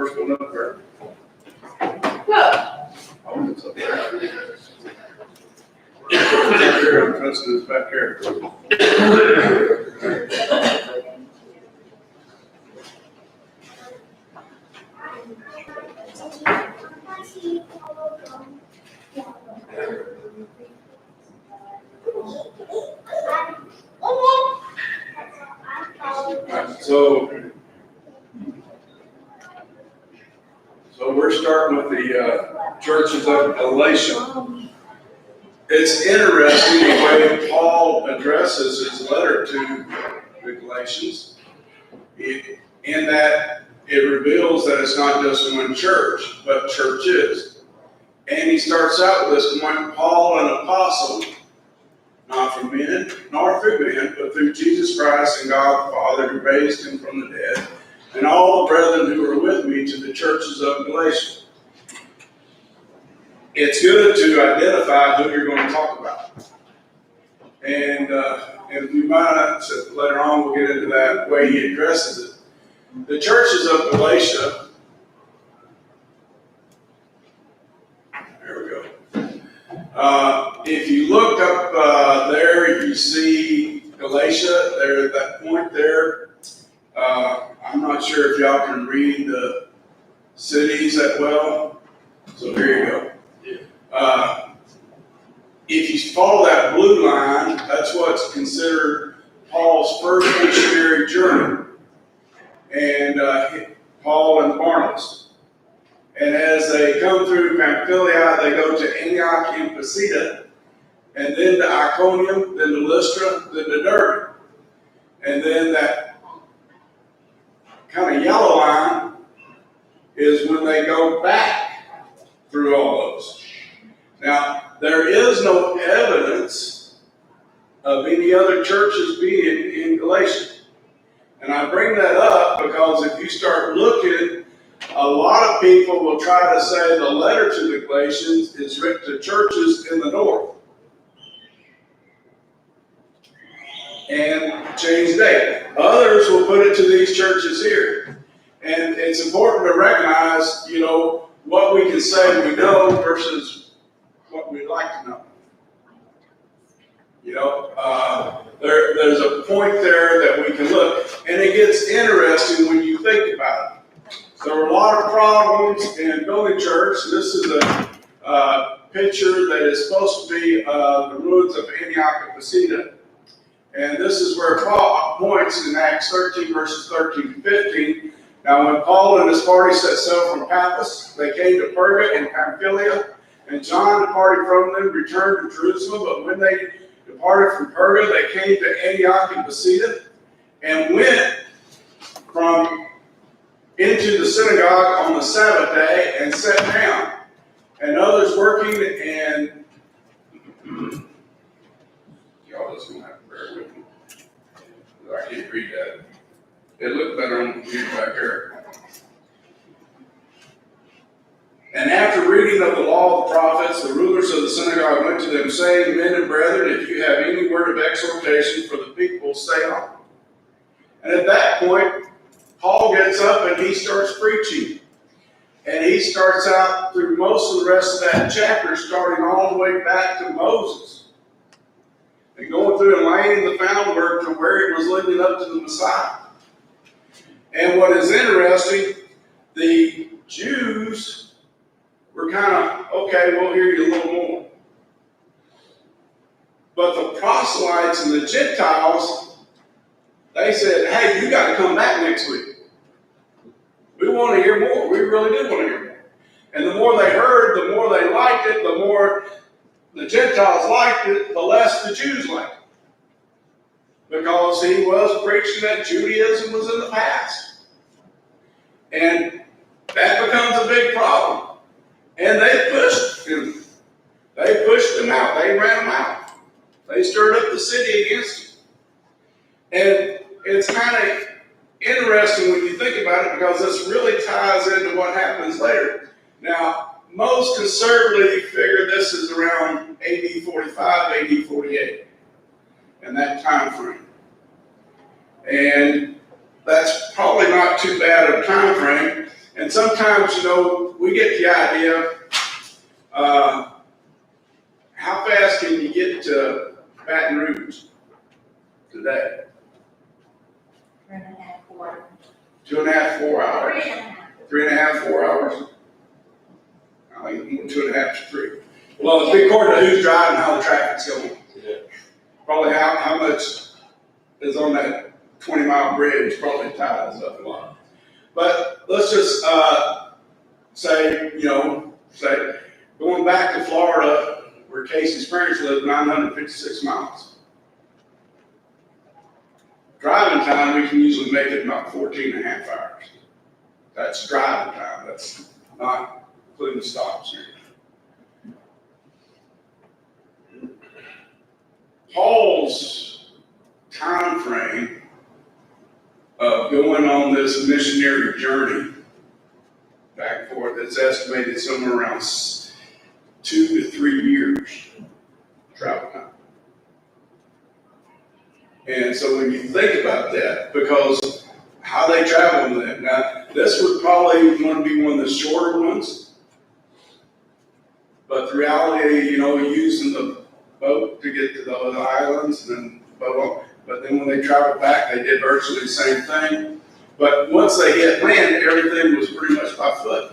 First one up there. Oh, it's up there. Back here, President's back here. So we're starting with the churches of Galatia. It's interesting the way Paul addresses his letter to the Galatians, in that it reveals that it's not just one church, but churches. And he starts out with this point, Paul, an apostle, not from men, nor through men, but through Jesus Christ and God the Father who raised him from the dead, and all the brethren who are with me, to the churches of Galatia. It's good to identify who you're going to talk about. And if you might, later on we'll get into that way he addresses it. The churches of Galatia, there we go. If you look up there, you see Galatia, there at that point there. I'm not sure if y'all can read the cities that well, so here you go. If you follow that blue line, that's what's considered Paul's first missionary journey, and Paul and Barnabas. And as they come through Pamphylia, they go to Antioch and Pisidia, and then to Iconium, then to Lystra, then to Derbe. And then that kind of yellow line is when they go back through all those. Now, there is no evidence of any other churches being in Galatia. And I bring that up because if you start looking, a lot of people will try to say the letter to the Galatians is written to churches in the north. And change date. Others will put it to these churches here. And it's important to recognize, what we can say we know versus what we'd like to know. There's a point there that we can look, and it gets interesting when you think about it. There were a lot of problems in building church. This is a picture that is supposed to be the ruins of Antioch and Pisidia. And this is where Paul points in Acts 13, verses 13 to 15. Now, when Paul and his party set sail from Paphos, they came to Perga in Pamphylia, and John, departing from them, returned to Jerusalem. But when they departed from Perga, they came to Antioch and Pisidia, and went into the synagogue on the Sabbath day and sat down. And others working, and y'all just gonna have to bear with me. I can't read that. It looked better on the computer back here. And after reading of the law of the prophets, the rulers of the synagogue went to them, saying, Men and brethren, if you have any word of exhortation for the people, say on. And at that point, Paul gets up and he starts preaching. And he starts out through most of the rest of that chapter, starting all the way back to Moses. And going through and laying the groundwork to where it was leading up to the Messiah. And what is interesting, the Jews were kind of, okay, we'll hear you a little more. But the proselytes and the Gentiles, they said, hey, you got to come back next week. We want to hear more. We really do want to hear more. And the more they heard, the more they liked it, the more the Gentiles liked it, the less the Jews liked it. Because he was preaching that Judaism was in the past. And that becomes a big problem. And they pushed him. They pushed him out. They ran him out. They stirred up the city against him. And it's kind of interesting when you think about it, because this really ties into what happens later. Now, most conservatively figure this is around AD 45, AD 48, in that time frame. And that's probably not too bad of a time frame. And sometimes, we get the idea, how fast can you get to Baton Rouge today? 3.5, 4. 2.5, 4 hours. 3.5. 3.5, 4 hours. I think 2.5 to 3. Well, it's big according to who's driving, how the traffic's going. Yeah. Probably how much is on that 20-mile bridge probably ties up a lot. But let's just say going back to Florida, where Casey's parents lived, 956 miles. Driving time, we can usually make it about 14.5 hours. That's driving time. That's not including stops here. Paul's time frame of going on this missionary journey back and forth, it's estimated somewhere around 2 to 3 years travel time. And so when you think about that, because how they travel then, now this would probably want to be one of the shorter ones, but the reality, using the boat to get to the other islands and then boat, but then when they traveled back, they did virtually the same thing. But once they hit land, everything was pretty much by foot.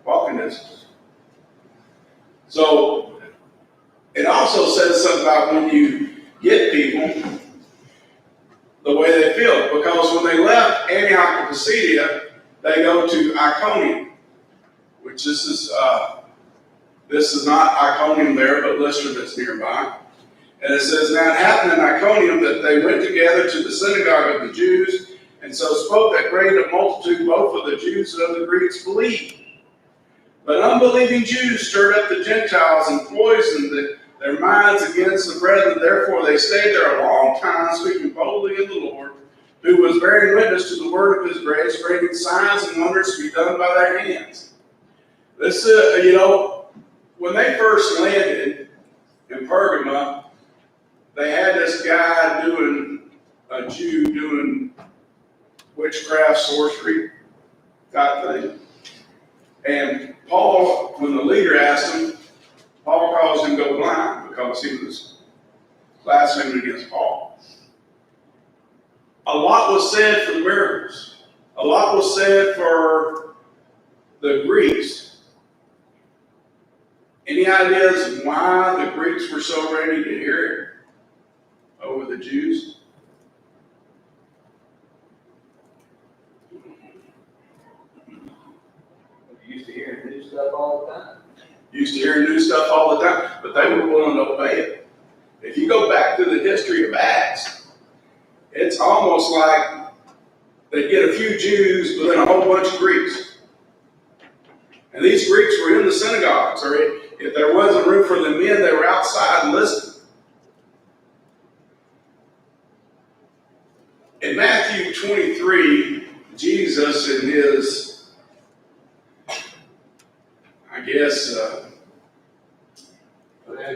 Walking distance. So it also says something about when you get people, the way they feel. Because when they left Antioch of Pisidia, they go to Iconium, which this is not Iconium there, but Lystra that's nearby. And it says, now it happened in Iconium that they went together to the synagogue of the Jews, and so spoke that great a multitude both of the Jews and of the Greeks believed. But unbelieving Jews stirred up the Gentiles and poisoned their minds against the brethren. Therefore they stayed there a long time, speaking boldly in the Lord, who was bearing witness to the word of his grace, bringing signs and wonders to be done by their hands. This, when they first landed in Pergamum, they had this guy a Jew doing witchcraft, sorcery type thing. And Paul, when the leader asked him, Paul caused him to go blind because he was blaspheming against Paul. A lot was said for the miracles. A lot was said for the Greeks. Any ideas why the Greeks were so ready to hear it over the Jews? Used to hear new stuff all the time. Used to hear new stuff all the time, but they were willing to obey it. If you go back to the history of Acts, it's almost like they get a few Jews, but then a whole bunch of Greeks. And these Greeks were in the synagogues, or if there wasn't room for the men, they were outside listening. In Matthew 23, Jesus in his,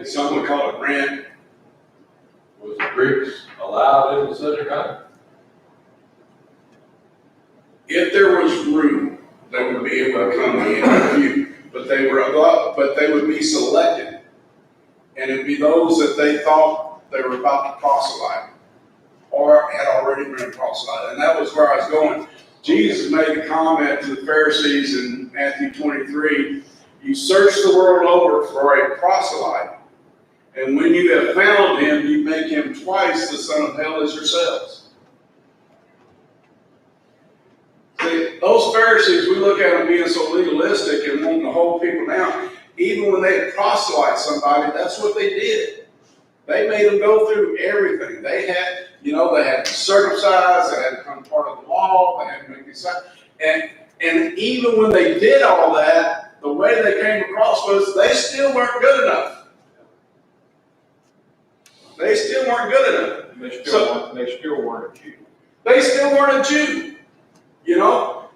some would call it rant. Was the Greeks allowed in the synagogue? If there was room, they would be able to come in a few, but they would be selected, and it'd be those that they thought they were about to proselyte, or had already been proselyted, and that was where I was going. Jesus made a comment to the Pharisees in Matthew 23. You search the world over for a proselyte, and when you have found him, you make him twice the son of hell as yourselves. See, those Pharisees, we look at them being so legalistic and wanting to hold people down. Even when they had proselyte somebody, that's what they did. They made them go through everything. They had to circumcise, they had to become part of the law, they had to make these signs. And even when they did all that, the way they came across was they still weren't good enough. They still weren't good enough. They still weren't a Jew. They still weren't a Jew.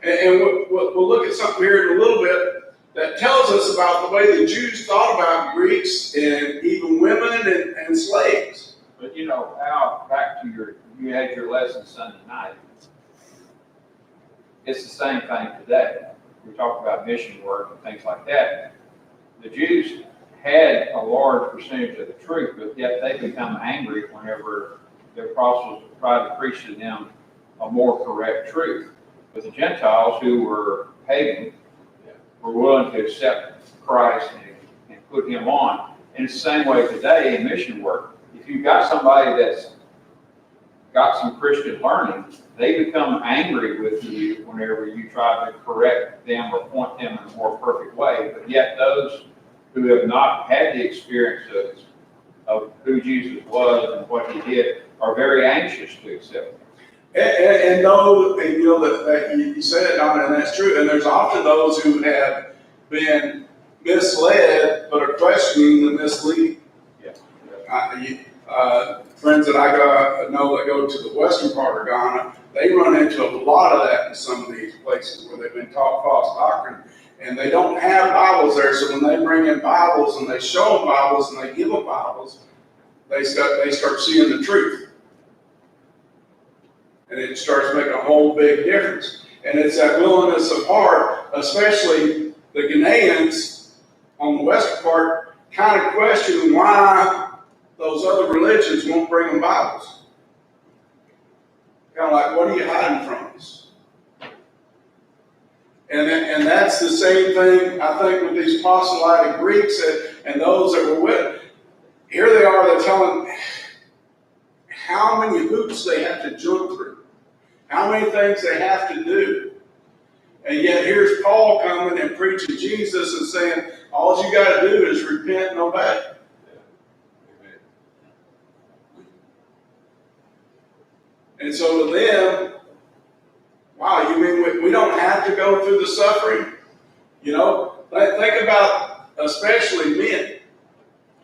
And we'll look at something here in a little bit that tells us about the way the Jews thought about Greeks and even women and slaves. But Al, back to you had your lesson Sunday night. it's the same thing today. We talk about mission work and things like that. The Jews had a large percentage of the truth, but yet they become angry whenever their apostles try to preach to them a more correct truth. But the Gentiles, who were pagan, were willing to accept Christ and put him on. And it's the same way today in mission work. If you've got somebody that's got some Christian learning, they become angry with you whenever you try to correct them or point them in a more perfect way. But yet those who have not had the experience of who Jesus was and what he did are very anxious to accept him. And know, and you know that you said it, Don, and that's true. And there's often those who have been misled but are questioning the misleading. Friends that I know that go to the western part of Ghana, they run into a lot of that in some of these places where they've been taught false doctrine, and they don't have Bibles there. So when they bring in Bibles and they show them Bibles and they give them Bibles, they start seeing the truth. And it starts making a whole big difference. And it's that willingness of heart, especially the Ghanaians on the western part, kind of question why those other religions won't bring them Bibles. Kind of like, what are you hiding from us? And that's the same thing, I think, with these proselytic Greeks and those that were with. Here they are, they're telling how many hoops they have to jump through, how many things they have to do. And yet here's Paul coming and preaching Jesus and saying, all you got to do is repent and obey. And so to them, wow, you mean we don't have to go through the suffering? You know, think about especially men,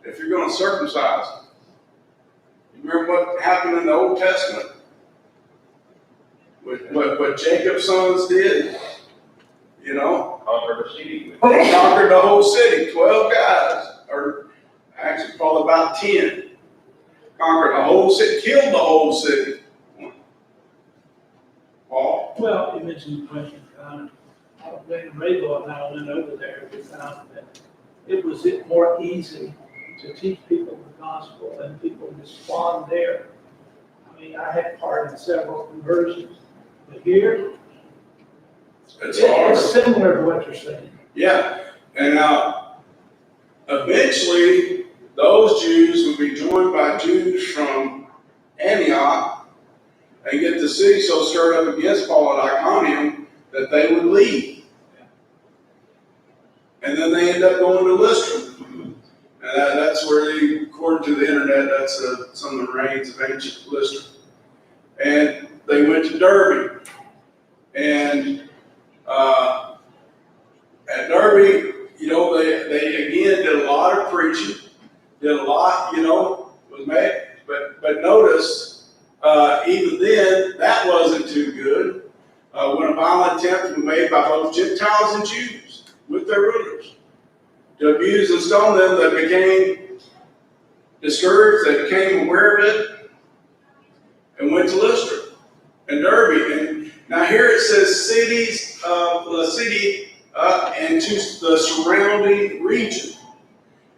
if you're going to circumcise. You remember what happened in the Old Testament? What Jacob's sons did? You know? Conquered the city. They conquered the whole city, 12 guys, or actually probably about 10. Conquered the whole city, killed the whole city. Paul? Well, you mentioned the question, when Raybo and I went over there, we found that it was more easy to teach people the gospel and people respond there. I mean, I had part in several conversions, but here, it's similar to what you're saying. Yeah, and eventually those Jews would be joined by Jews from Antioch and get the city so stirred up against Paul at Iconium that they would leave. And then they end up going to Lystra. And that's where according to the internet, that's some of the remains of ancient Lystra. And they went to Derby. And at Derby, you know, they again did a lot of preaching, did a lot, you know, was made. But notice, even then, that wasn't too good. When a violent attempt was made by both Gentiles and Jews with their rulers to abuse and stone them, they became discouraged, they became aware of it, and went to Lystra and Derby. And now here it says cities of the city and to the surrounding region.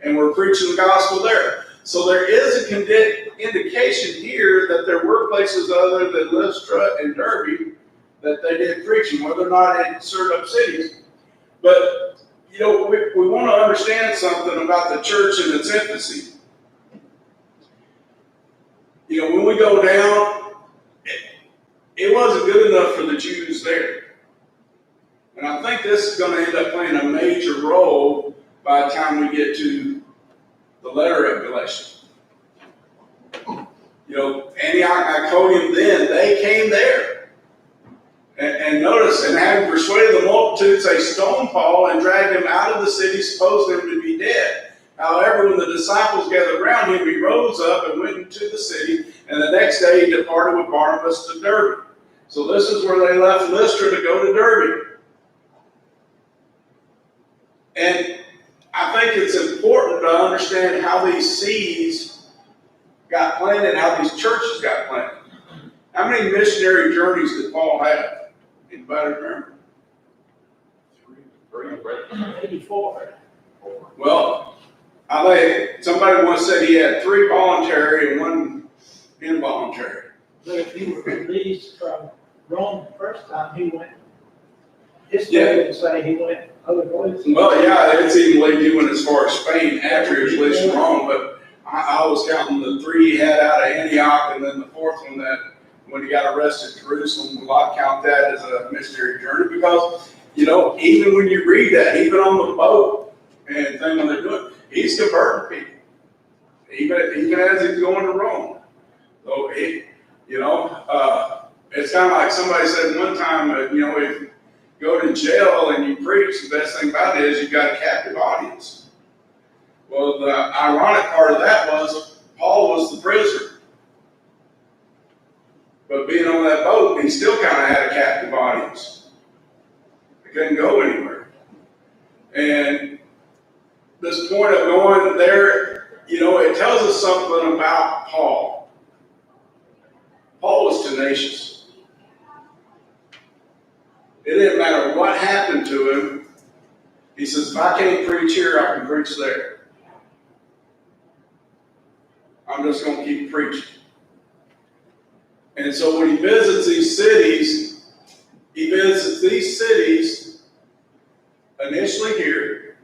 And we're preaching the gospel there. So there is an indication here that there were places other than Lystra and Derby that they did preaching, whether or not in stirred up cities. But, you know, we want to understand something about the church in its infancy. You know, when we go down, it wasn't good enough for the Jews there. And I think this is going to end up playing a major role by the time we get to the letter of Galatia. You know, Antioch, Iconium, then they came there. And notice, and having persuaded the multitudes, they stoned Paul and dragged him out of the city, supposing him to be dead. However, when the disciples gathered around him, he rose up and went into the city, and the next day he departed with Barnabas to Derby. So this is where they left Lystra to go to Derby. And I think it's important to understand how these seeds got planted, how these churches got planted. How many missionary journeys did Paul have? Anybody remember? Three, 84. Well, I think somebody once said he had 3 voluntary and 1 involuntary. But if he was released from Rome the first time, he went, his Yeah. story would say he went other places. Well, yeah, it's even believed he went as far as Spain after he was released from Rome, but I was counting the 3 he had out of Antioch, and then the 4th one that when he got arrested in Jerusalem. A lot count that as a missionary journey because, you know, even when you read that, even on the boat and thing when they're doing, he's converting people, even as he's going to Rome. So he, you know, it's kind of like somebody said one time, you know, if you go to jail and you preach, the best thing about it is you've got a captive audience. Well, the ironic part of that was Paul was the prisoner. But being on that boat, he still kind of had a captive audience. He couldn't go anywhere. And this point of going there, you know, it tells us something about Paul. Paul was tenacious. It didn't matter what happened to him. He says, if I can't preach here, I can preach there. I'm just going to keep preaching. And so when he visits these cities, initially here.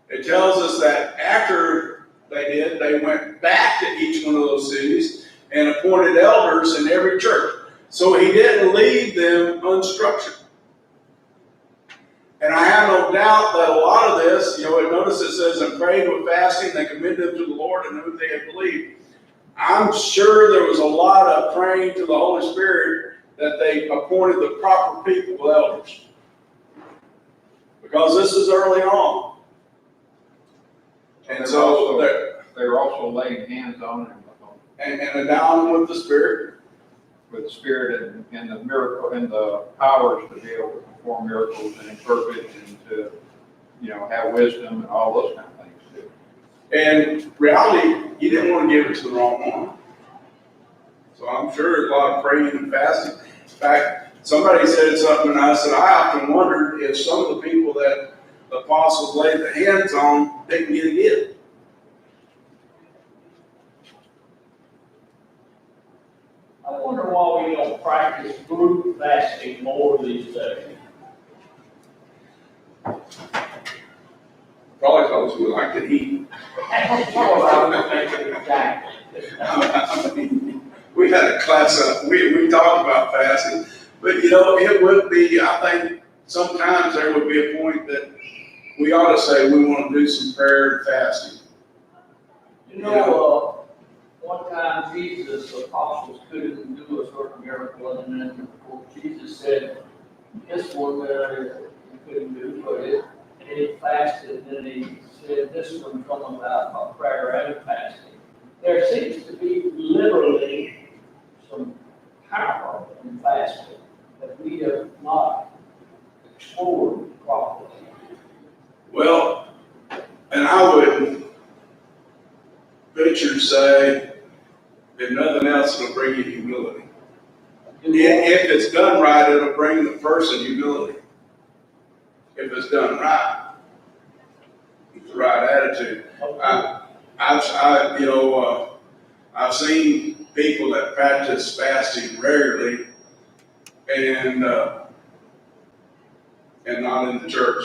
It tells us that after they went back to each one of those cities and appointed elders in every church. So he didn't leave them unstructured. And I have no doubt that a lot of this, you know, notice it says, and prayed with fasting, they commended them to the Lord and whom they had believed. I'm sure there was a lot of praying to the Holy Spirit that they appointed the proper people, elders. Because this is early on. And so they were also laying hands on him. And down with the Spirit. With the Spirit and the miracle and the powers to be able to perform miracles and interpret and to, you know, have wisdom and all those kind of things too. And reality, you didn't want to give it to the wrong one. So I'm sure there's a lot of praying and fasting. In fact, somebody said something, and I said, I often wondered if some of the people that the apostles laid the hands on didn't get it in. I wonder why we don't practice group fasting more these days. Probably because we like to eat. I mean, we had a class up, we talked about fasting, but you know, it would be, I think sometimes there would be a point that we ought to say we want to do some prayer and fasting. You know, one time Jesus, the apostles couldn't do a certain miracle, and then of course, Jesus said, this one he couldn't do, but and he fasted, and then he said, this one come about by prayer and fasting. There seems to be literally some power in fasting that we have not explored properly. Well, and I would venture to say, if nothing else, it'll bring you humility. If it's done right, it'll bring the person humility. If it's done right, it's the right attitude. I've seen people that practice fasting regularly and not in the church,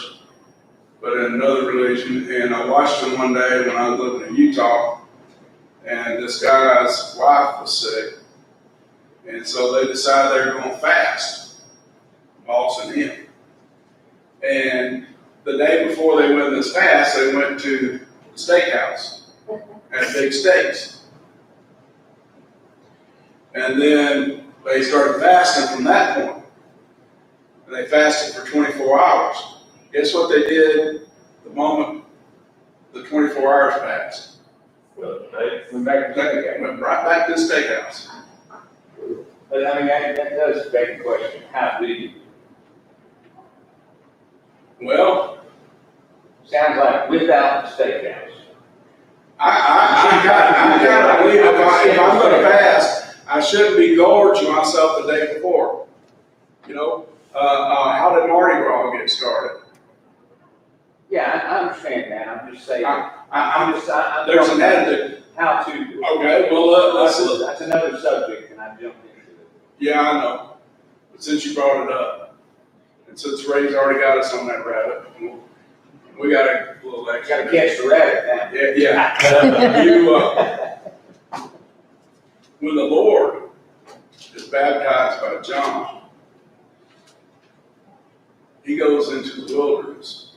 but in another religion. And I watched them one day when I was living in Utah, and this guy's wife was sick. And so they decided they were going to fast, boss and him. And the day before they went this fast, they went to the steakhouse and big steaks. And then they started fasting from that point. And they fasted for 24 hours. Guess what they did the moment the 24 hours passed? well, they, Went back to They went right back to the steakhouse. But I mean, that does beg the question, how do you? Well, Sounds like without the steakhouse. I kind of believe if I'm going to fast, I shouldn't be gorging myself the day before. You know, how did Mardi Gras get started? Yeah, I understand that, I'm just saying, I'm there's talking an about attitude. how to do it. Okay, well, let's look. That's another subject, and I jumped into it. Yeah, I know. But since you brought it up, and since Ray's already got us on that rabbit, we got a little extra. Gotta catch the rabbit now. Yeah. You, when the Lord is baptized by John, he goes into the wilderness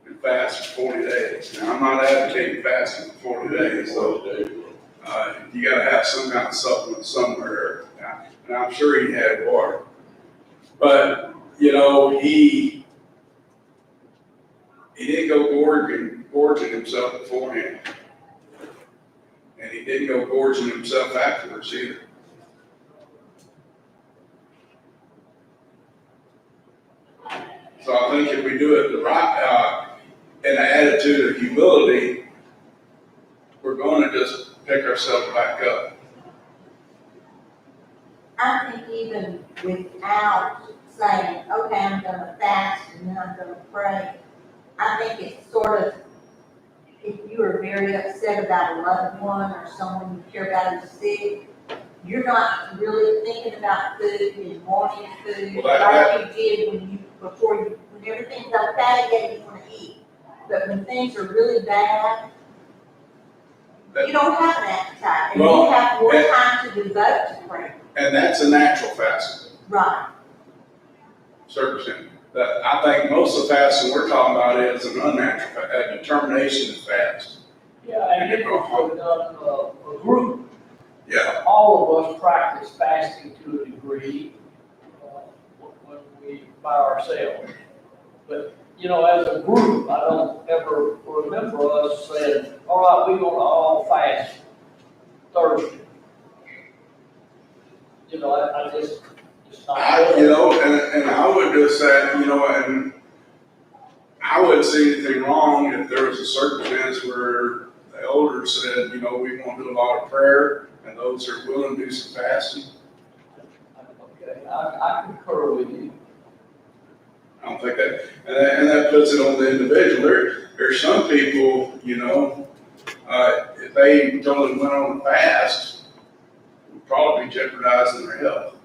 and fasts for 40 days. Now, I'm not advocating fasting for 40 days, so you got to have some kind of supplement somewhere. And I'm sure he had water. But, you know, he didn't go gorging himself beforehand. And he didn't go gorging himself afterwards either. So I think if we do it the right, in an attitude of humility, we're going to just pick ourselves back up. I think even without saying, okay, I'm gonna fast and then I'm gonna pray, I think it's sort of, if you are very upset about a loved one or someone you care about who's sick, you're not really thinking about food and wanting food like you did when everything's okay, yeah, you wanna eat. But when things are really bad, you don't have an appetite, and you have more time to devote to prayer. And that's a natural fasting. Right. Circumstance. That I think most of the fasting we're talking about is an unnatural, a determination to fast. Yeah, and it was done a group. Yeah. All of us practice fasting to a degree when we by ourselves. But, you know, as a group, I don't ever remember us saying, all right, we're gonna all fast Thursday. You know, I just, it's not. You know, and I would just say, you know, and I wouldn't see anything wrong if there was a circumstance where the elders said, you know, we want to do a lot of prayer, and those who are willing to do some fasting. Okay, I concur with you. I don't think that, and that puts it on the individual. There's some people, you know, if they totally went on a fast, would probably be jeopardizing their health.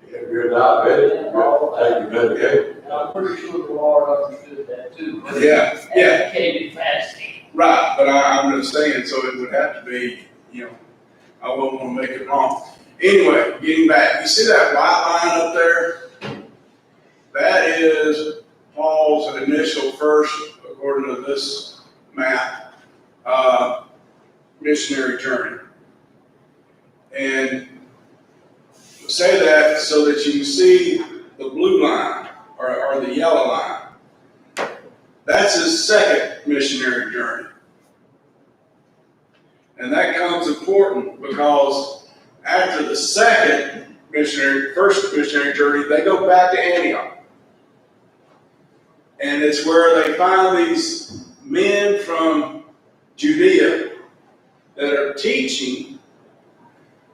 If you're diabetic, you take your medication. And I'm pretty sure the Lord understood that too. Yeah. Advocated fasting. Right, but I'm just saying, so it would have to be, you know, I wouldn't want to make it wrong. Anyway, getting back, you see that white line up there? That is Paul's initial first, according to this map, missionary journey. And say that so that you can see the blue line or the yellow line. That's his second missionary journey. And that comes important because after the first missionary journey, they go back to Antioch. And it's where they find these men from Judea that are teaching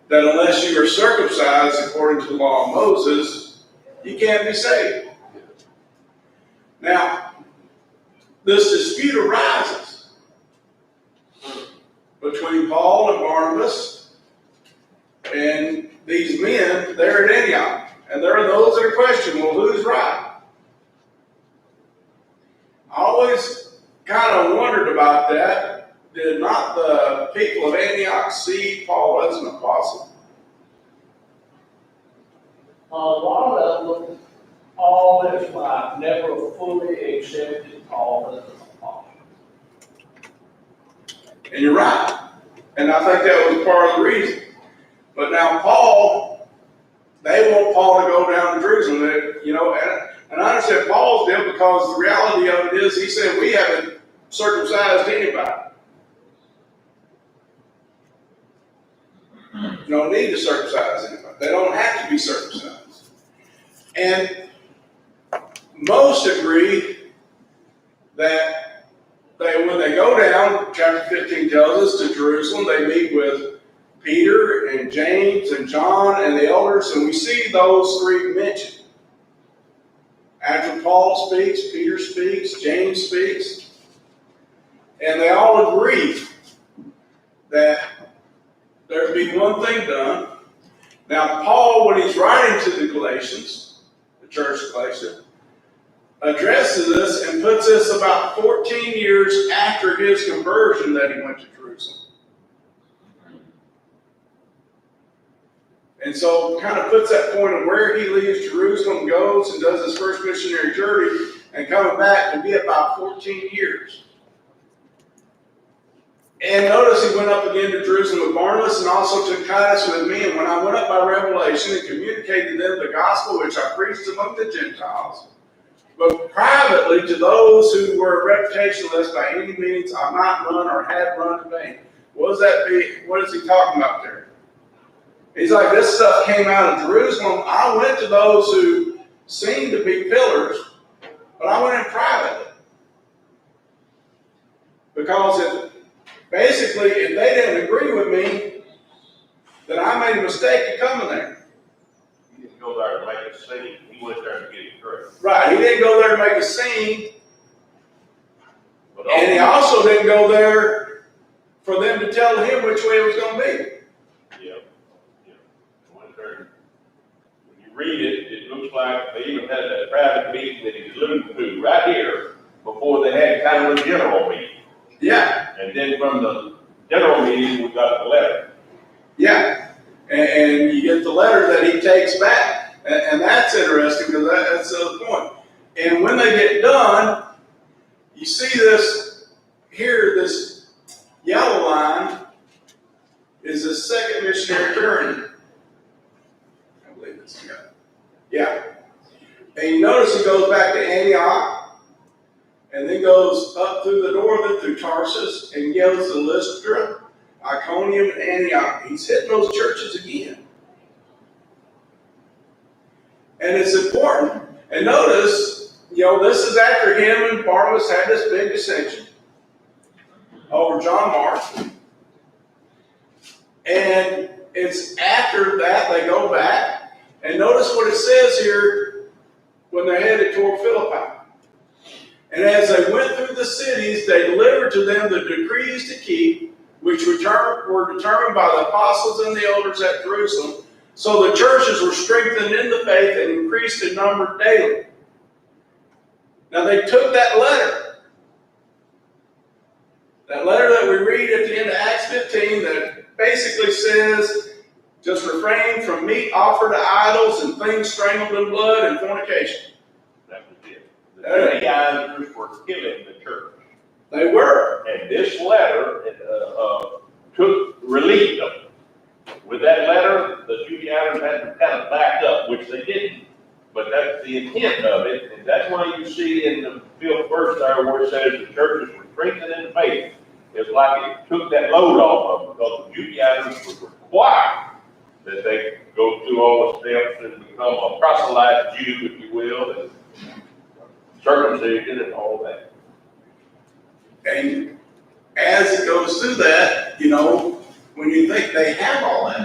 that unless you are circumcised according to the law of Moses, you can't be saved. Now, this dispute arises between Paul and Barnabas and these men there at Antioch. And there are those that are questioning, well, who's right? I always kind of wondered about that. Did not the people of Antioch see Paul as an apostle? A lot of them, all this life, never fully accepted Paul as an apostle. And you're right. And I think that was part of the reason. But now Paul, they want Paul to go down to Jerusalem. You know, and I understand Paul's deal because the reality of it is he said we haven't circumcised anybody. You don't need to circumcise anybody. They don't have to be circumcised. And most agree that when they go down, chapter 15 tells us, to Jerusalem, they meet with Peter and James and John and the elders, and we see those three mentioned. After Paul speaks, Peter speaks, James speaks, and they all agree that there'd be one thing done. Now, Paul, when he's writing to the Galatians, the church of Galatia, addresses this and puts this about 14 years after his conversion that he went to Jerusalem. And so kind of puts that point of where he leaves Jerusalem, goes and does his first missionary journey, and coming back to be about 14 years. And notice he went up again to Jerusalem with Barnabas and also took Titus with me. And when I went up by revelation and communicated to them the gospel which I preached among the Gentiles, but privately to those who were reputationless by any means, I've not run or had run in vain. What is he talking about there? He's like, this stuff came out of Jerusalem. I went to those who seemed to be pillars, but I went in privately. Because basically, if they didn't agree with me, then I made a mistake in coming there. He didn't go there to make a scene. He went there to get it correct. Right, he didn't go there to make a scene, and he also didn't go there for them to tell him which way it was going to be. Yeah. Went there. When you read it, it looks like they even had that private meeting that he's alluding to right here before they had kind of a general meeting. Yeah. And then from the general meeting, we got the letter. Yeah, and you get the letter that he takes back, and that's interesting because that's the point. And when they get done, you see this here, this yellow line is the second missionary journey. I believe it's yeah. And you notice he goes back to Antioch, and then goes up through the northern, through Tarsus, and goes to Lystra, Iconium, and Antioch. He's hitting those churches again. And it's important. And notice, this is after him and Barnabas had this big dissension over John Mark. And it's after that they go back. And notice what it says here when they're headed toward Philippi. And as they went through the cities, they delivered to them the decrees to keep, which were determined by the apostles and the elders at Jerusalem. So the churches were strengthened in the faith and increased in number daily. Now they took that letter that we read at the end of Acts 15 that basically says, just refrain from meat offered to idols and things strangled in blood and fornication. That was it. The Judaizers were killing the church. They were. And this letter took relief of it. With that letter, the Judaizers had to kind of back up, which they didn't. But that's the intent of it, and that's why you see in the 5th verse there where it says the churches were strengthened in faith. It's like it took that load off of them because the Judaizers were required that they go through all the steps and become a proselyte Jew, if you will, and circumcision and all that. And as it goes through that, when you think they have all that,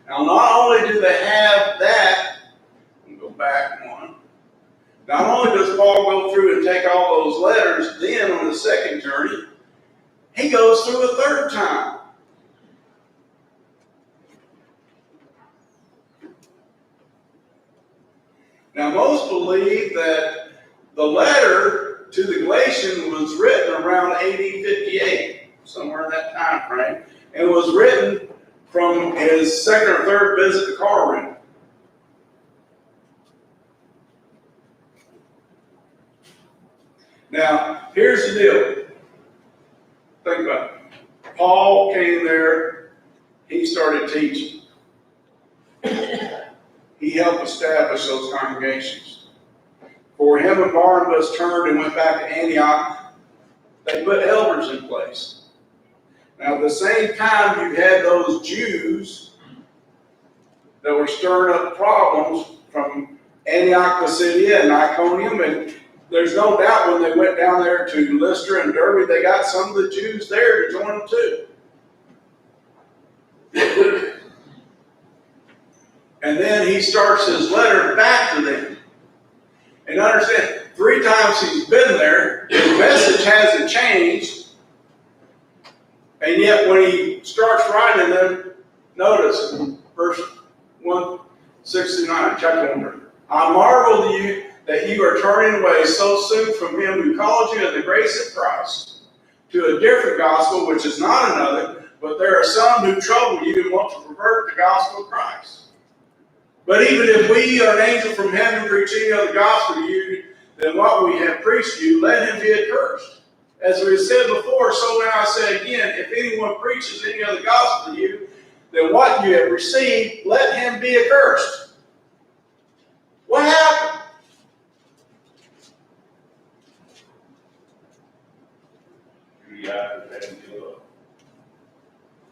now not only do they have that, go back one, not only does Paul go through and take all those letters, then on the second journey, he goes through a third time. Now most believe that the letter to the Galatians was written around AD 58, somewhere in that time frame, and was written from his second or third visit to Corinth. Now, here's the deal. Think about it. Paul came there, he started teaching. He helped establish those congregations. For him and Barnabas turned and went back to Antioch, they put elders in place. Now, at the same time, you had those Jews that were stirring up problems from Antioch, Pisidia, and Iconium, and there's no doubt when they went down there to Lystra and Derbe, they got some of the Jews there to join them too. And then he starts his letter back to them. And understand, 3 times he's been there, his message hasn't changed. And yet when he starts writing them, notice verse 169, chapter 1. I marvel to you that you are turning away so soon from him who called you in the grace of Christ to a different gospel, which is not another, but there are some who trouble you and want to pervert the gospel of Christ. But even if we or an angel from heaven preach any other gospel to you than what we have preached to you, let him be accursed. As we have said before, so now I say again, if anyone preaches any other gospel to you than what you have received, let him be accursed. What happened?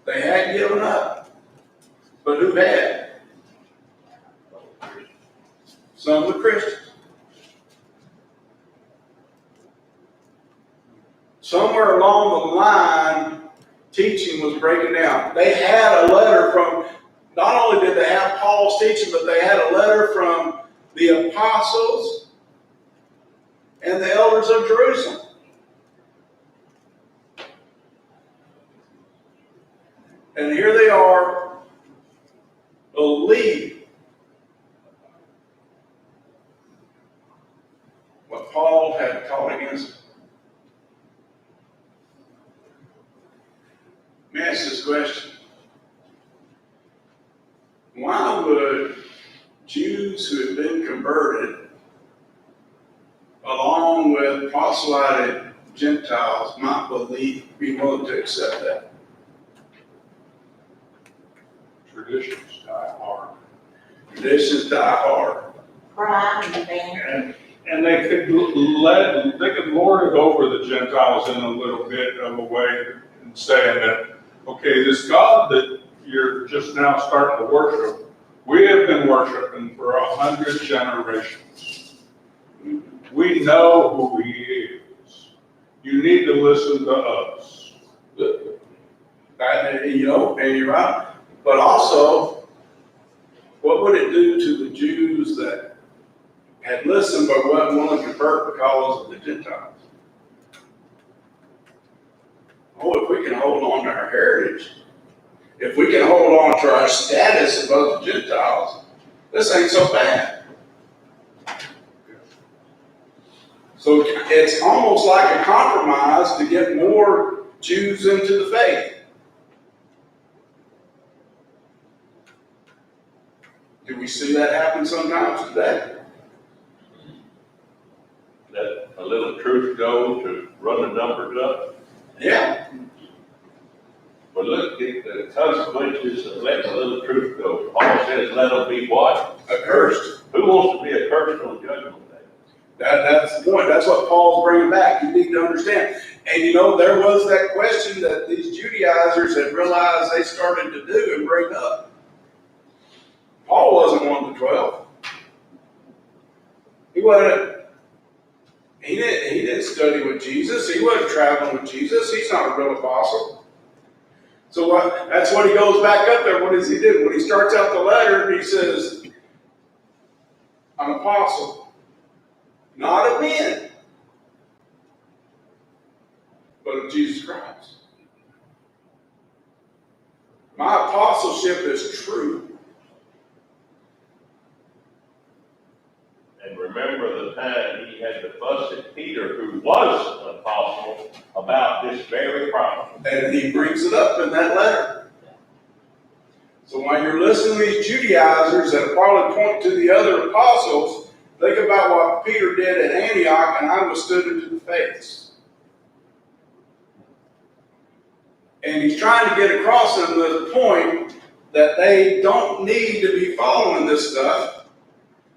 They had given up. But who had? Some of the Christians. Somewhere along the line, teaching was breaking down. They had a letter from, not only did they have Paul's teaching, but they had a letter from the apostles and the elders of Jerusalem. And here they are, believe what Paul had taught against them. Let me ask this question. Why would Jews who had been converted, along with proselyted Gentiles, not be willing to accept that? Traditions die hard. Traditions die hard. Pride and abandon. And they could lord it over the Gentiles in a little bit of a way, and saying that, okay, this God that you're just now starting to worship, we have been worshiping for 100 generations. We know who he is. You need to listen to us. And you're right. But also, what would it do to the Jews that had listened but wasn't willing to convert because of the Gentiles? Oh, if we can hold on to our heritage, if we can hold on to our status above the Gentiles, this ain't so bad. So it's almost like a compromise to get more Jews into the faith. Do we see that happen sometimes today? Let a little truth go to run the numbers up. Yeah. But look at the consequences of letting a little truth go. Paul says, let them be what? Accursed. Who wants to be accursed on judgment day? That's the point. That's what Paul's bringing back. You need to understand. And there was that question that these Judaizers had realized they started to do and bring up. Paul wasn't one of the 12. He wasn't. He didn't study with Jesus. He wasn't traveling with Jesus. He's not a real apostle. So that's what he goes back up there. What does he do? When he starts out the letter, he says, "I'm an apostle, not of men, but of Jesus Christ. My apostleship is true." And remember the time he had to fuss at Peter, who was an apostle, about this very problem. And he brings it up in that letter. So while you're listening to these Judaizers that probably point to the other apostles, think about what Peter did at Antioch, and I withstood him to the face. And he's trying to get across them the point that they don't need to be following this stuff.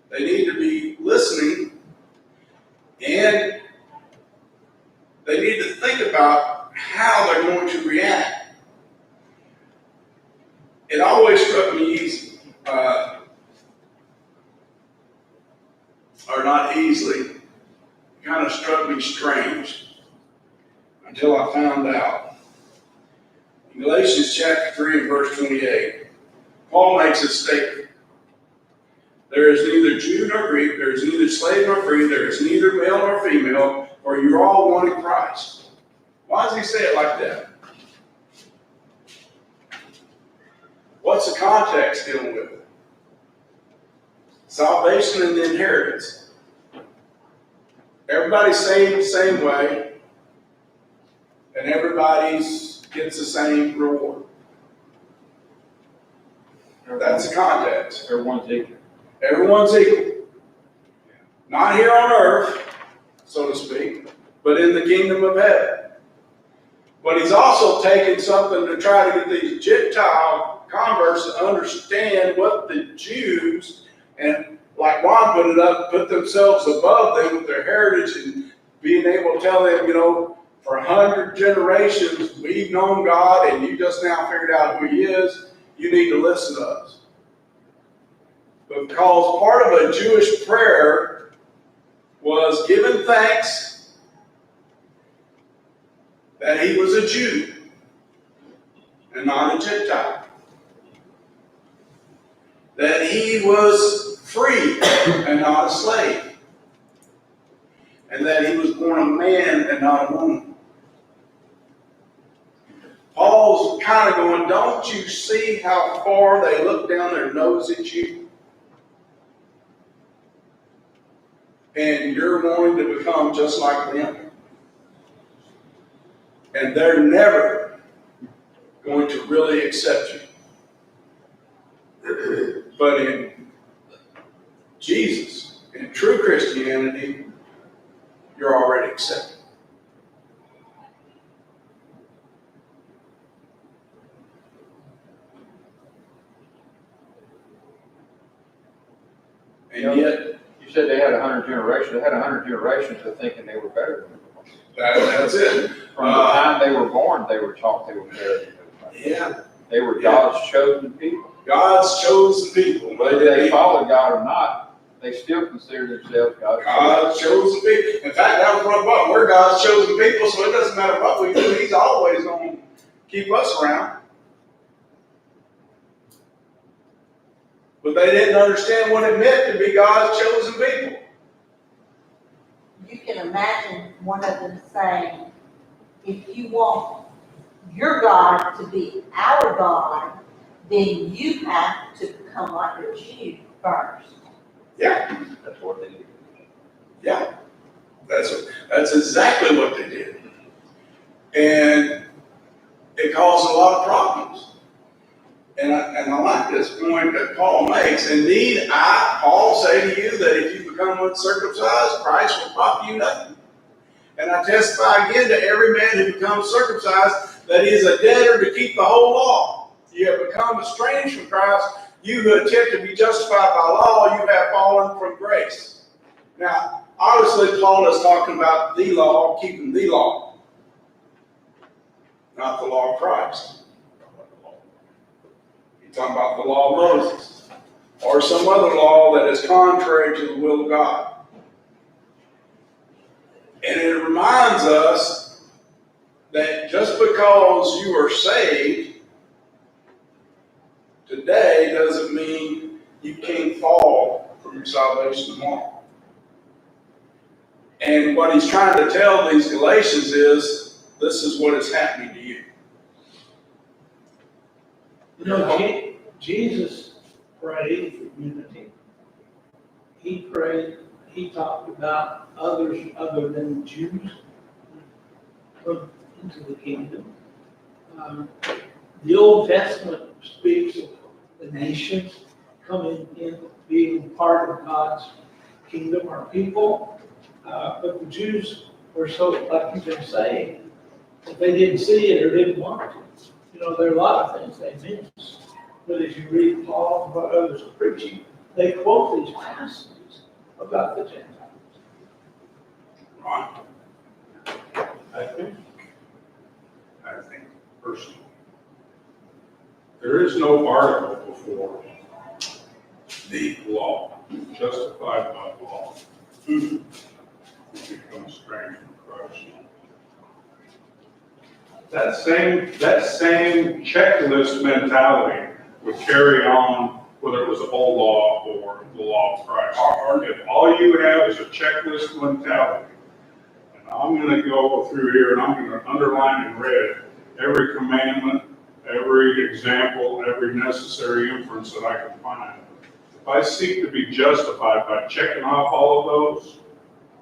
They need to be listening, and they need to think about how they're going to react. It always struck me easy, or not easily, it kind of struck me strange until I found out. In Galatians chapter 3 and verse 28, Paul makes a statement. There is neither Jew nor Greek, there is neither slave nor free, there is neither male nor female, for you're all one in Christ. Why does he say it like that? What's the context dealing with it? Salvation and the inheritance. Everybody's saved the same way, and everybody's gets the same reward. That's the context. Everyone's equal. Everyone's equal. Not here on earth, so to speak, but in the kingdom of heaven. But he's also taken something to try to get these Gentile converts to understand what the Jews, and like Juan put it up, put themselves above them with their heritage and being able to tell them, for 100 generations we've known God and you just now figured out who he is, you need to listen to us. Because part of a Jewish prayer was giving thanks that he was a Jew and not a Gentile. That he was free and not a slave. And that he was born a man and not a woman. Paul's kind of going, don't you see how far they look down their nose at you? And you're wanting to become just like them. And they're never going to really accept you. But in Jesus, in true Christianity, you're already accepted. And yet, You said they had 100 generations. They had 100 generations of thinking they were better than everybody. that's it. From the time they were born, they were taught they were better than everybody. Yeah. They were God's chosen people. God's chosen people. Whether they followed God or not, they still consider themselves God's chosen people. In fact, that was one part. We're God's chosen people, so it doesn't matter what we do. He's always going to keep us around. But they didn't understand what it meant to be God's chosen people. You can imagine one of them saying, if you want your God to be our God, then you have to become like a Jew first. Yeah. That's what they did. Yeah. That's exactly what they did. And it caused a lot of problems. And I like this point that Paul makes. Indeed, Paul, say to you that if you become uncircumcised, Christ will profit you nothing. And I testify again to every man who becomes circumcised that he is a debtor to keep the whole law. You have become estranged from Christ. You who attempt to be justified by law, you have fallen from grace. Now, obviously, Paul is talking about the law, keeping the law, not the law of Christ. He's talking about the law of Moses or some other law that is contrary to the will of God. And it reminds us that just because you are saved today doesn't mean you can't fall from your salvation tomorrow. And what he's trying to tell these Galatians is, this is what is happening to you. Jesus prayed for unity. He prayed, he talked about others other than Jews come into the kingdom. The Old Testament speaks of the nations coming in, being part of God's kingdom or people. But the Jews were so, like you've been saying, that they didn't see it or didn't want to. There are a lot of things they miss. But as you read Paul and what others are preaching, they quote these passages about the Gentiles. Right? I think personally, There is no article before the law, justified by law. You become estranged from Christ. That same checklist mentality would carry on whether it was the whole law or the law of Christ. If all you have is a checklist mentality, and I'm gonna go through here and I'm gonna underline in red every commandment, every example, every necessary inference that I can find. If I seek to be justified by checking off all of those,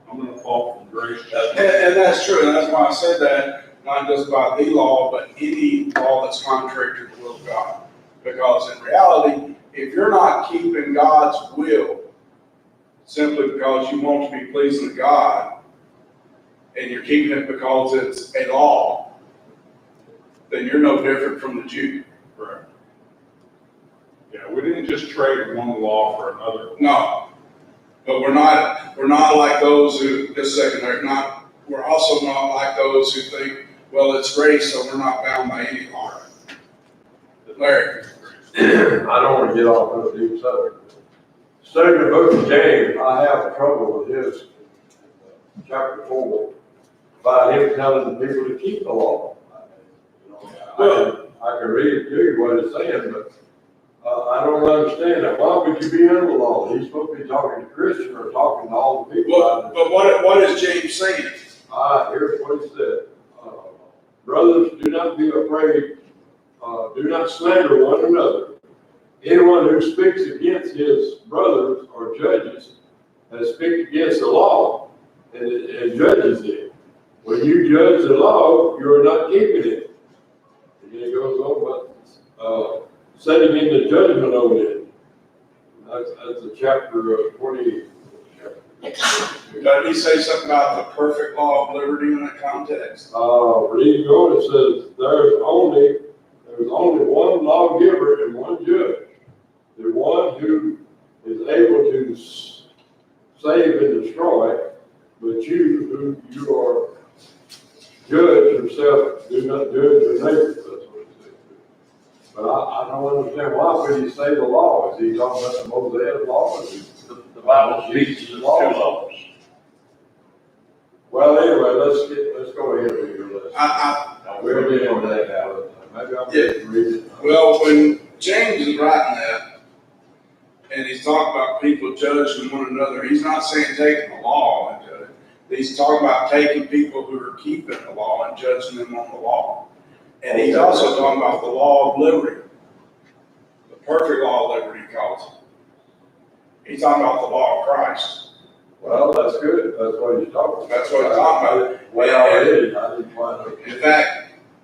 I'm gonna fall from grace. And that's true, and that's why I said that, not just by the law, but any law that's contrary to the will of God. Because in reality, if you're not keeping God's will simply because you want to be pleasing to God, and you're keeping it because it's a law, then you're no different from the Jew. Correct. Yeah, we didn't just trade one law for another. No, but we're not like those who, just a second, we're also not like those who think, well, it's grace, so we're not bound by any law. Larry. I don't want to get off on a deep subject. Studying the book of James, I have trouble with his, chapter 4, about him telling the people to keep the law. I can read it to you what it's saying, but I don't understand that. Why would you be under the law? He's supposed to be talking to Christians or talking to all the people. But what is James saying? Here's what he said. Brothers, do not be afraid. Do not slander one another. Anyone who speaks against his brothers or judges has speaks against the law and judges it. When you judge the law, you are not keeping it. And then it goes on about setting into judgment on it. That's a chapter 20. Doesn't he say something about the perfect law of liberty in that context? Reading on, it says there's only one lawgiver and one judge. The one who is able to save and destroy, but you are judge yourself, do not judge your neighbor. That's what it says. But I don't understand why would he say the law? Is he talking about the Mosaic law? The Bible speaks to the two laws. Well, anyway, let's go ahead with your list. We'll get into that now. Maybe I'll read it. Well, when James is writing that, and he's talking about people judging one another, he's not saying taking the law and judging. He's talking about taking people who are keeping the law and judging them on the law. And he's also talking about the law of liberty, the perfect law of liberty, he calls it. He's talking about the law of Christ. Well, that's good. That's what he's talking about. That's what he's talking about. Well, I didn't find it. In fact,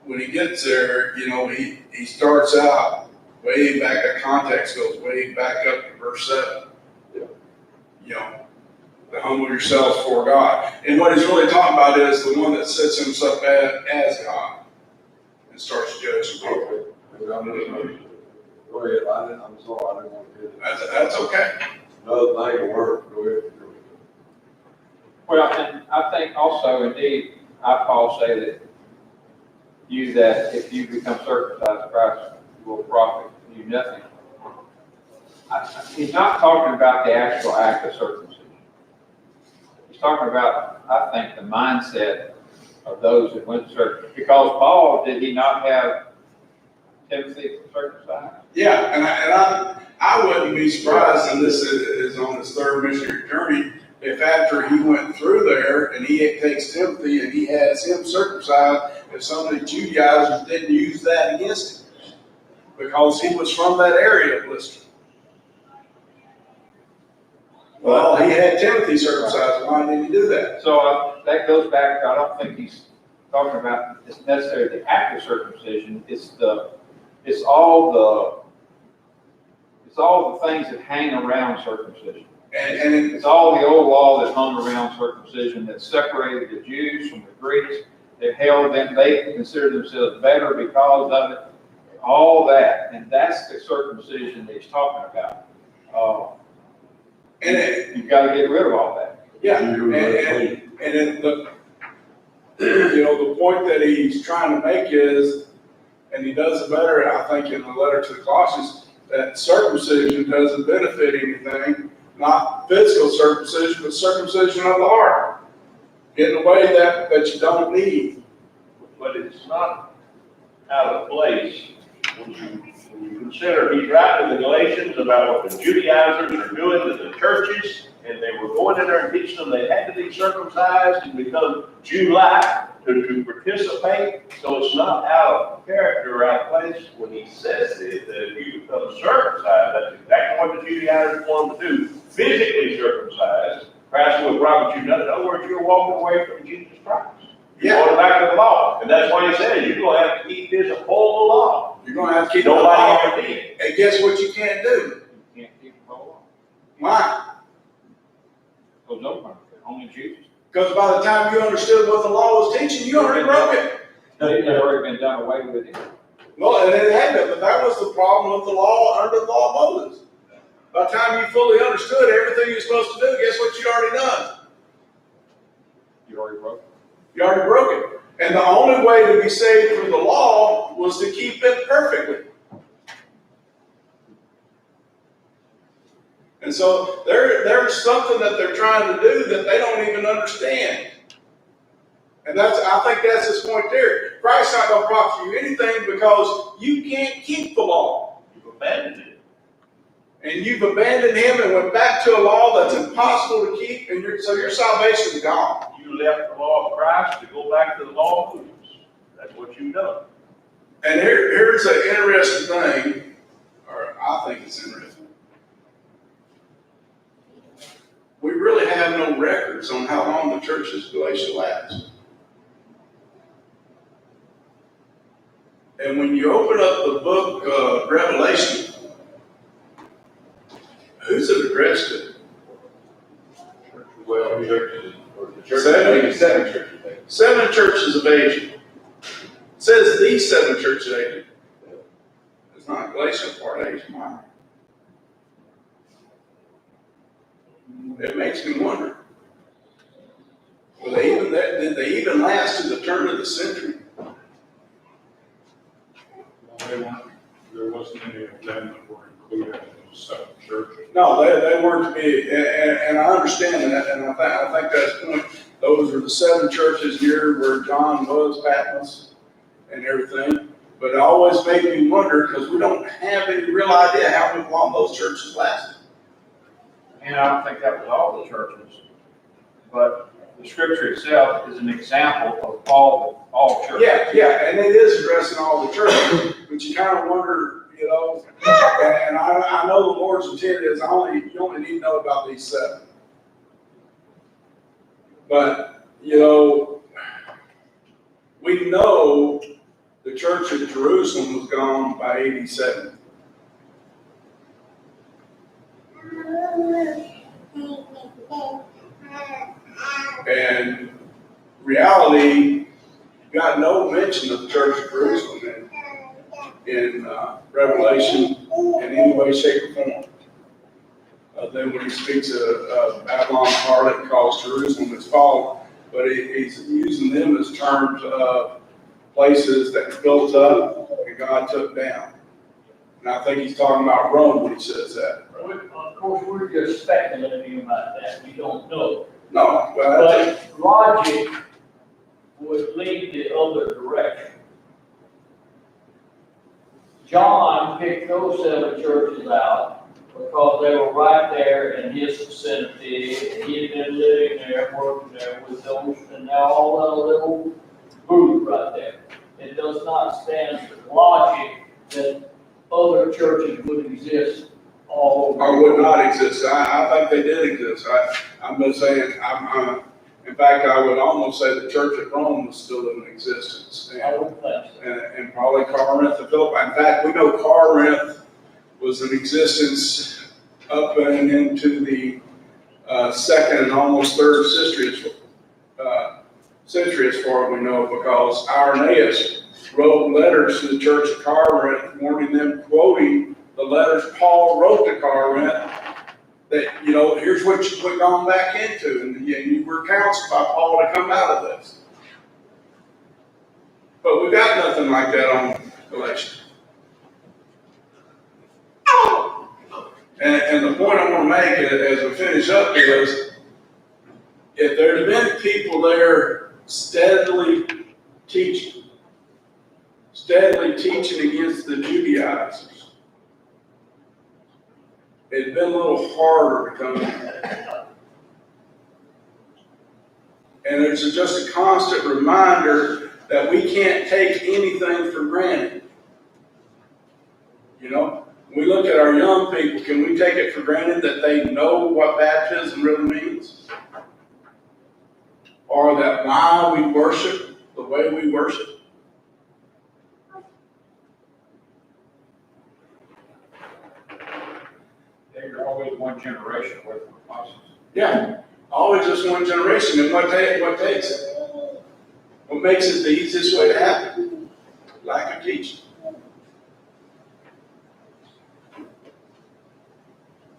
when he gets there, he starts out way back, the context goes way back up to verse 7. Yeah. To humble yourselves before God. And what he's really talking about is the one that sets himself as God and starts judging people. Okay. Go ahead. I'm sorry, I didn't want to get it. That's okay. Another thing to work. Go ahead. Well, and I think also, indeed, Paul say that if you become circumcised, Christ will profit you nothing. He's not talking about the actual act of circumcision. He's talking about, I think, the mindset of those who went to circumcision. Because Paul, did he not have Timothy circumcised? Yeah, and I wouldn't be surprised, and this is on his third missionary journey, if after he went through there and he takes Timothy and he has him circumcised, if some of the Judaizers didn't use that against him. Because he was from that area of Lystra. Well, he had Timothy circumcised. Why didn't he do that? So that goes back to, I don't think he's talking about it's necessarily the act of circumcision. It's all the things that hang around circumcision. And It's all the old law that hung around circumcision that separated the Jews from the Greeks. They held them, they considered themselves better because of it. All that, and that's the circumcision that he's talking about. You've got to get rid of all that. yeah, and then the point that he's trying to make is, and he does it better, I think, in the letter to the Colossians, that circumcision doesn't benefit anything, not physical circumcision, but circumcision of the heart. Getting away that you don't need. But it's not out of place when you consider he's writing in the Galatians about what the Judaizers are doing to the churches, and they were going in there and teaching them they had to be circumcised and become Jew-like to participate. So it's not out of character or out of place when he says it, that if you become circumcised, that's exactly what the Judaizers want to do, physically circumcised. Christ would promise you, in other words, you're walking away from Jesus Christ. You're Yeah. going back to the law. And that's why he said, you're going to have to keep this whole law. You're gonna have to keep the law. Nobody ever did. And guess what you can't do? You can't keep the whole law. Why? Goes over, only Jesus. Because by the time you understood what the law was teaching, you already broke it. It's already been done away with it. Well, and it had been, but that was the problem of the law under the law of Moses. By the time you fully understood everything you're supposed to do, guess what you already done? You already broke it. You already broke it. And the only way to be saved through the law was to keep it perfectly. And so there's something that they're trying to do that they don't even understand. And I think that's his point there. Christ's not going to profit you anything because you can't keep the law. You've abandoned it. And you've abandoned him and went back to a law that's impossible to keep, and so your salvation is gone. You left the law of Christ to go back to the law of Moses. That's what you've done. And here's an interesting thing, or I think it's interesting. We really have no records on how long the church's Galatia lasts. And when you open up the book of Revelation, who's it addressed to? Well, the churches, Seven churches, I think. 7 churches of Asia. It says these 7 churches of Asia. It's not Galatia, part of Asia Minor. It makes me wonder. Did they even last to the turn of the century? There wasn't any of them that were included in those 7 churches. No, they weren't to be, and I understand that, and I think that's the point. Those were the 7 churches here where John was, Patmos, and everything. But it always made me wonder, because we don't have any real idea how long those churches lasted. And I don't think that was all the churches. But the scripture itself is an example of all churches. Yeah, and it is addressing all the churches, but you kind of wonder, you know, and I know the Lord's intent is you only need to know about these 7. But, you know, we know the church at Jerusalem was gone by 87. And reality, you got no mention of the church of Jerusalem in Revelation in any way, shape, or form. Then when he speaks of Babylon, harlot, calls Jerusalem its fall, but he's using them as terms of places that were built up and God took down. And I think he's talking about Rome when he says that. Of course, we're just speculating about that, we don't know. No, well, that's it. But logic would lead the other direction. John picked those 7 churches out because they were right there in his vicinity, and he had been living there, working there with those, and now all that little group right there. It does not stand for logic that other churches would exist all over. Or would not exist. I think they did exist. I'm just saying, in fact, I would almost say the church at Rome was still in existence. I don't think so. And probably Corinth and Philippi. In fact, we know Corinth was in existence up and into the 2nd and almost 3rd century as far as we know, because Irenaeus wrote letters to the church of Corinth, warning them, quoting the letters Paul wrote to Corinth, that, you know, here's what you've gone back into, and you were counseled by Paul to come out of this. But we've got nothing like that on Galatia. And the point I want to make as we finish up is, if there had been people there steadily teaching, steadily teaching against the Judaizers. It'd been a little harder to come in. And it's just a constant reminder that we can't take anything for granted. You know, when we look at our young people, can we take it for granted that they know what baptism really means? Or that why we worship the way we worship? They're always one generation away from the apostles. Yeah, always just one generation. And what takes it? What makes it the easiest way to happen? Lack of teaching.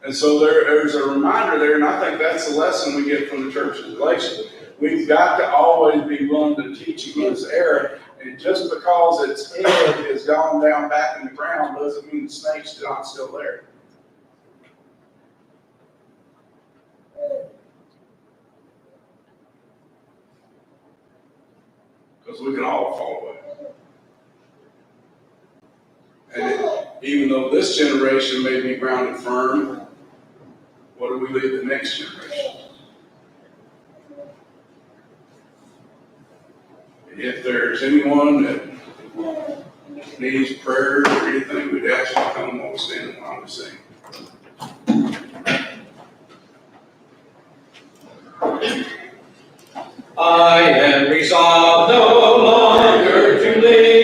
And so there's a reminder there, and I think that's the lesson we get from the church of Galatia. We've got to always be willing to teach against error. And just because its head has gone down back in the ground doesn't mean the snake's not still there. Because we can all fall away. And even though this generation may be grounded firm, what do we leave the next generation? If there's anyone that needs prayer or anything, we'd ask you to come while we stand while we sing. I am resolved no longer to live